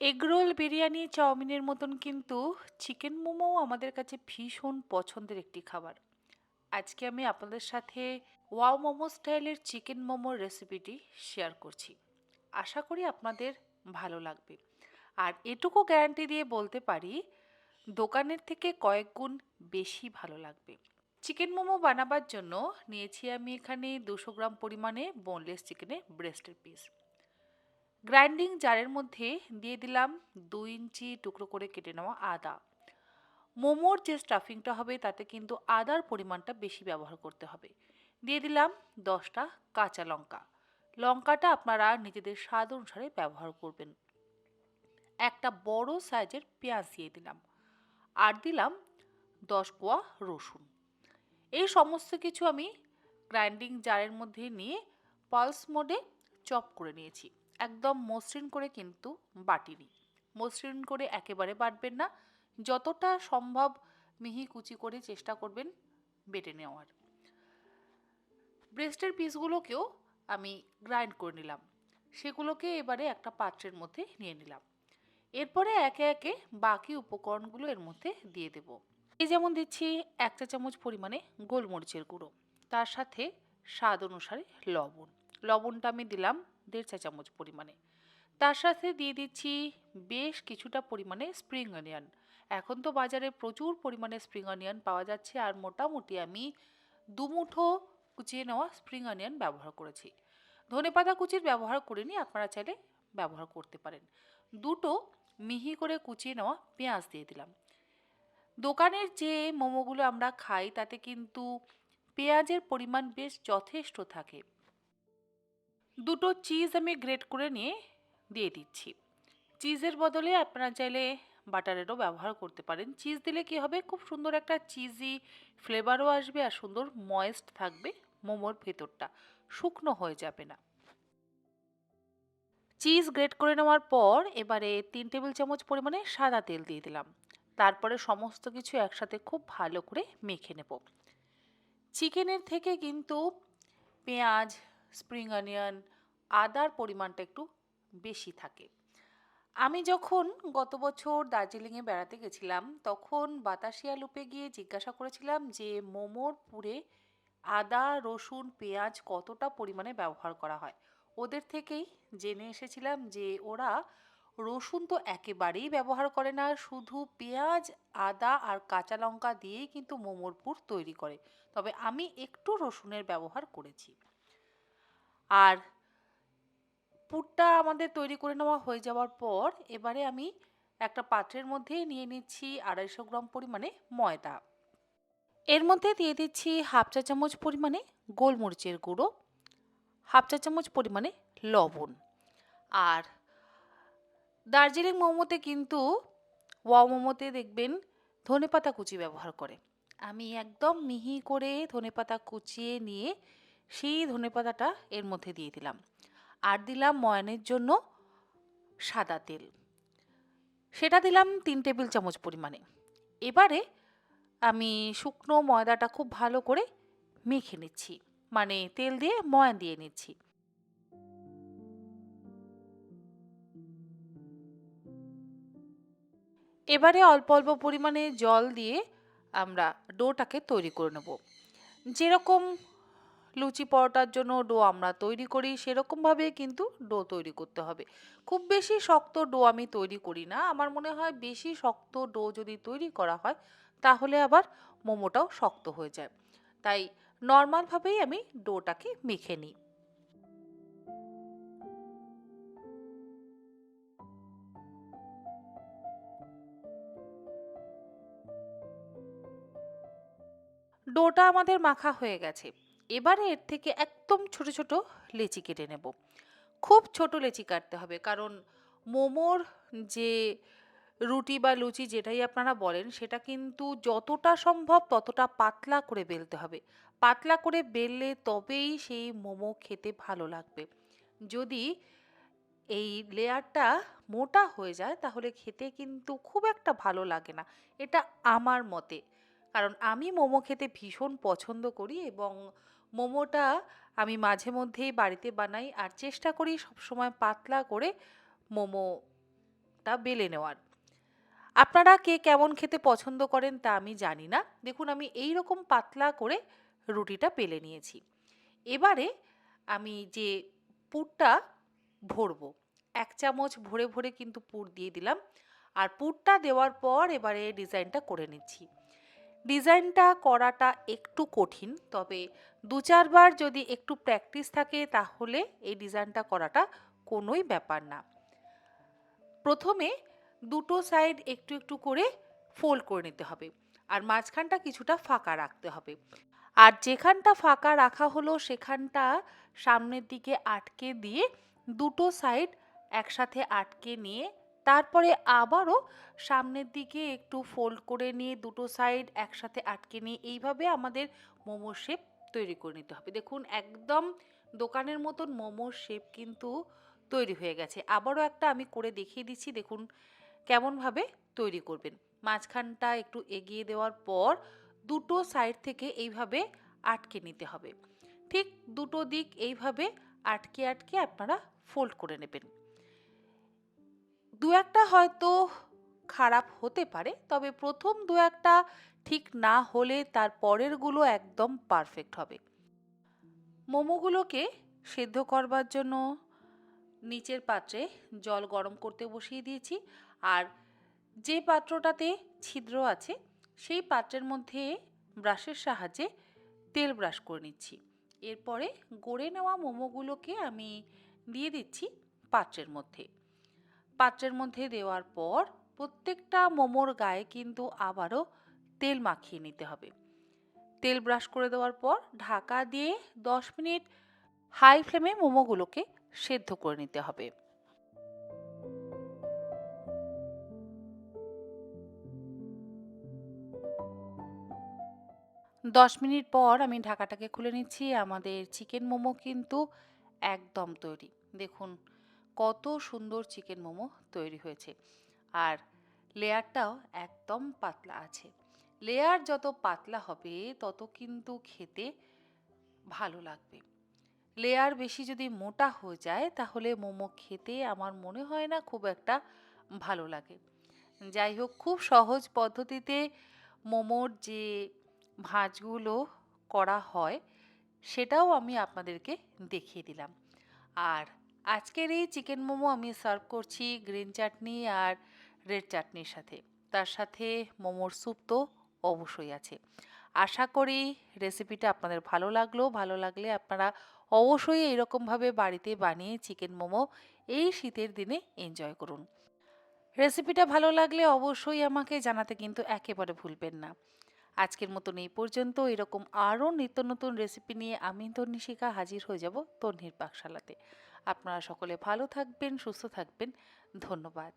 Egg roll, biryani, চাউমিনের মতন কিন্তু চিকেন মোমোও আমাদের কাছে ভীষণ পছন্দের একটি খাবার। আজকে আমি আপনাদের সাথে ওয়াও মোমো স্টাইলের চিকেন মোমোর রেসিপিটি শেয়ার করছি। আশা করি আপনাদের ভালো লাগবে। আর এটুকু গ্যারান্টি দিয়ে বলতে পারি, দোকানের থেকে কয়েক গুণ বেশি ভালো লাগবে। চিকেন মোমো বানাবার জন্য নিয়েছি আমি এখানে 200 গ্রাম পরিমাণে বোনলেস চিকেনের ব্রেস্টের পিস। গ্রাইন্ডিং জারের মধ্যে দিয়ে দিলাম 2 ইঞ্চি টুকরো করে কেটে নেওয়া আদা। মোমোর যে স্টাফিংটা হবে তাতে কিন্তু আদার পরিমাণটা বেশি ব্যবহার করতে হবে। দিয়ে দিলাম 10টা কাঁচা লঙ্কা। লঙ্কাটা আপনারা নিজেদের স্বাদ অনুসারে ব্যবহার করবেন। একটা বড় সাইজের পেঁয়াজ দিয়ে দিলাম। আর দিলাম 10 কোয়া রসুন। এই সমস্ত কিছু আমি গ্রাইন্ডিং জারের মধ্যে নিয়ে পালস মোডে চপ করে নিয়েছি। একদম মসৃণ করে কিন্তু বাটিনি। মসৃণ করে একেবারে বাটবেন না, যতটা সম্ভব মিহি কুচি করে চেষ্টা করবেন বেটে নেওয়ার। ব্রেস্টের পিসগুলোকেও আমি গ্রাইন্ড করে নিলাম। সেগুলোকে এবারে একটা পাত্রের মধ্যে নিয়ে নিলাম। এরপরে একে একে বাকি উপকরণগুলো এর মধ্যে দিয়ে দেব। এই যেমন দিচ্ছি 1 চা চামচ পরিমাণে গোলমরিচের গুঁড়ো, তার সাথে স্বাদ অনুসারে লবণ। লবণটা আমি দিলাম 1.5 চা চামচ পরিমাণে। তার সাথে দিয়ে দিচ্ছি বেশ কিছুটা পরিমাণে স্প্রিং অনিয়ন। এখন তো বাজারে প্রচুর পরিমাণে স্প্রিং অনিয়ন পাওয়া যাচ্ছে, আর মোটামুটি আমি 2 মুঠো কুচিয়ে নেওয়া স্প্রিং অনিয়ন ব্যবহার করেছি। ধনেপাতা কুচির ব্যবহার করিনি, আপনারা চাইলে ব্যবহার করতে পারেন। 2টো মিহি করে কুচিয়ে নেওয়া পেঁয়াজ দিয়ে দিলাম। দোকানের যে মোমোগুলো আমরা খাই তাতে কিন্তু পেঁয়াজের পরিমাণ বেশ যথেষ্ট থাকে। 2টো চিজ আমি গ্রেট করে নিয়ে দিয়ে দিচ্ছি। চিজের বদলে আপনারা চাইলে বাটারেরও ব্যবহার করতে পারেন। চিজ দিলে কি হবে, খুব সুন্দর একটা চিজি ফ্লেভারও আসবে আর সুন্দর ময়েস্ট থাকবে মোমোর ভেতরটা, শুকনো হয়ে যাবে না। চিজ গ্রেট করে নেওয়ার পর এবারে 3 টেবিল চামচ পরিমাণে সাদা তেল দিয়ে দিলাম। তারপরে সমস্ত কিছু একসাথে খুব ভালো করে মেখে নেব। চিকেনের থেকে কিন্তু পেঁয়াজ, স্প্রিং অনিয়ন, আদার পরিমাণটা একটু বেশি থাকে। আমি যখন গত বছর দার্জিলিংয়ে বেড়াতে গেছিলাম তখন বাতাসিয়া লুপে গিয়ে জিজ্ঞাসা করেছিলাম যে মোমোর পুরে আদা, রসুন, পেঁয়াজ কতটা পরিমাণে ব্যবহার করা হয়। ওদের থেকেই জেনে এসেছিলাম যে ওরা রসুন তো একেবারেই ব্যবহার করে না, শুধু পেঁয়াজ, আদা আর কাঁচা লঙ্কা দিয়েই কিন্তু মোমোর পুর তৈরি করে। তবে আমি একটু রসুনের ব্যবহার করেছি। আর পুরটা আমাদের তৈরি করে নেওয়া হয়ে যাওয়ার পর এবারে আমি একটা পাত্রের মধ্যে নিয়ে নিচ্ছি 250 গ্রাম পরিমাণে ময়দা। এর মধ্যে দিয়ে দিচ্ছি 1/2 চা চামচ পরিমাণে গোলমরিচের গুঁড়ো, 1/2 চা চামচ পরিমাণে লবণ। আর দার্জিলিং মোমোতে কিন্তু ওয়াও মোমোতে দেখবেন ধনেপাতা কুচি ব্যবহার করে। আমি একদম মিহি করে ধনেপাতা কুচিয়ে নিয়ে সেই ধনেপাতাটা এর মধ্যে দিয়ে দিলাম। আর দিলাম ময়ানের জন্য সাদা তেল, সেটা দিলাম 3 টেবিল চামচ পরিমাণে। এবারে আমি শুকনো ময়দাটা খুব ভালো করে মেখে নিচ্ছি, মানে তেল দিয়ে ময়ান দিয়ে নিচ্ছি। এবারে অল্প অল্প পরিমাণে জল দিয়ে আমরা ডোটাকে তৈরি করে নেব। যেরকম লুচি পরোটার জন্য ডো আমরা তৈরি করি সেরকমভাবে কিন্তু ডো তৈরি করতে হবে। খুব বেশি শক্ত ডো আমি তৈরি করি না। আমার মনে হয় বেশি শক্ত ডো যদি তৈরি করা হয় তাহলে আবার মোমোটাও শক্ত হয়ে যায়। তাই নর্মালভাবেই আমি ডোটাকে মেখে নিই। ডোটা আমাদের মাখা হয়ে গেছে। এবারে এর থেকে একদম ছোট ছোট লেচি কেটে নেব। খুব ছোট লেচি কাটতে হবে, কারণ মোমোর যে রুটি বা লুচি যেটাই আপনারা বলেন সেটা কিন্তু যতটা সম্ভব ততটা পাতলা করে বেলতে হবে। পাতলা করে বেললে তবেই সেই মোমো খেতে ভালো লাগবে। যদি এই লেয়ারটা মোটা হয়ে যায় তাহলে খেতে কিন্তু খুব একটা ভালো লাগে না, এটা আমার মতে। কারণ আমি মোমো খেতে ভীষণ পছন্দ করি এবং মোমোটা আমি মাঝে মধ্যেই বাড়িতে বানাই আর চেষ্টা করি সবসময় পাতলা করে মোমো মোমোটা বেলে নেওয়ার। আপনারা কে কেমন খেতে পছন্দ করেন তা আমি জানি না। দেখুন আমি এই রকম পাতলা করে রুটিটা বেলে নিয়েছি। এবারে আমি যে পুরটা ভরবো, ১ চামচ ভরে ভরে কিন্তু পুর দিয়ে দিলাম। আর পুরটা দেওয়ার পর এবারে ডিজাইনটা করে নিচ্ছি। ডিজাইনটা করাটা একটু কঠিন, তবে ২-৪ বার যদি একটু প্র্যাকটিস থাকে তাহলে এই ডিজাইনটা করাটা কোনোই ব্যাপার না। প্রথমে দুটো সাইড একটু একটু করে ফোল্ড করে নিতে হবে, আর মাঝখানটা কিছুটা ফাঁকা রাখতে হবে। আর যেখানটা ফাঁকা রাখা হলো সেখানটা সামনের দিকে আটকে দিয়ে দুটো সাইড একসাথে আটকে নিয়ে তারপরে আবারও সামনের দিকে একটু ফোল্ড করে নিয়ে দুটো সাইড একসাথে আটকে নিয়ে এইভাবে আমাদের মোমোর শেপ তৈরি করে নিতে হবে। দেখুন একদম দোকানের মতন মোমোর শেপ কিন্তু তৈরি হয়ে গেছে। আবারও একটা আমি করে দেখিয়ে দিচ্ছি, দেখুন কেমনভাবে তৈরি করবেন। মাঝখানটা একটু এগিয়ে দেওয়ার পর দুটো সাইড থেকে এইভাবে আটকে নিতে হবে। ঠিক দুটো দিক এইভাবে আটকে আটকে আপনারা ফোল্ড করে নেবেন। দু একটা হয়তো খারাপ হতে পারে, তবে প্রথম দু একটা ঠিক না হলে তার পরেরগুলো একদম পারফেক্ট হবে। মোমোগুলোকে সেদ্ধ করবার জন্য নিচের পাত্রে জল গরম করতে বসিয়ে দিয়েছি, আর যে পাত্রটাতে ছিদ্র আছে সেই পাত্রের মধ্যে ব্রাশের সাহায্যে তেল ব্রাশ করে নিচ্ছি। এরপরে গড়ে নেওয়া মোমোগুলোকে আমি দিয়ে দিচ্ছি পাত্রের মধ্যে। পাত্রের মধ্যে দেওয়ার পর প্রত্যেকটা মোমোর গায়ে কিন্তু আবারও তেল মাখিয়ে নিতে হবে। তেল ব্রাশ করে দেওয়ার পর ঢাকা দিয়ে ১০ মিনিট হাই ফ্লেমে মোমোগুলোকে সেদ্ধ করে নিতে হবে। ১০ মিনিট পর আমি ঢাকাটাকে খুলে নিচ্ছি। আমাদের চিকেন মোমো কিন্তু একদম তৈরি। দেখুন কত সুন্দর চিকেন মোমো তৈরি হয়েছে। আর লেয়ারটাও একদম পাতলা আছে। লেয়ার যত পাতলা হবে তত কিন্তু খেতে ভালো লাগবে। লেয়ার বেশি যদি মোটা হয়ে যায় তাহলে মোমো খেতে আমার মনে হয় না খুব একটা ভালো লাগে। যাই হোক, খুব সহজ পদ্ধতিতে মোমোর যে ভাঁজগুলো করা হয় সেটাও আমি আপনাদেরকে দেখিয়ে দিলাম। আর আজকের এই চিকেন মোমো আমি সার্ভ করছি গ্রিন চাটনি আর রেড চাটনির সাথে। তার সাথে মোমোর স্যুপ তো অবশ্যই আছে। আশা করি রেসিপিটা আপনাদের ভালো লাগলো। ভালো লাগলে আপনারা অবশ্যই এইরকমভাবে বাড়িতে বানিয়ে চিকেন মোমো এই শীতের দিনে এনজয় করুন। রেসিপিটা ভালো লাগলে অবশ্যই আমাকে জানাতে কিন্তু একেবারে ভুলবেন না। আজকের মতন এই পর্যন্ত। এরকম আরও নিত্য নতুন রেসিপি নিয়ে আমি তন্নিশিকা হাজির হয়ে যাব তন্নির পাকশালাতে। আপনারা সকলে ভালো থাকবেন, সুস্থ থাকবেন। ধন্যবাদ।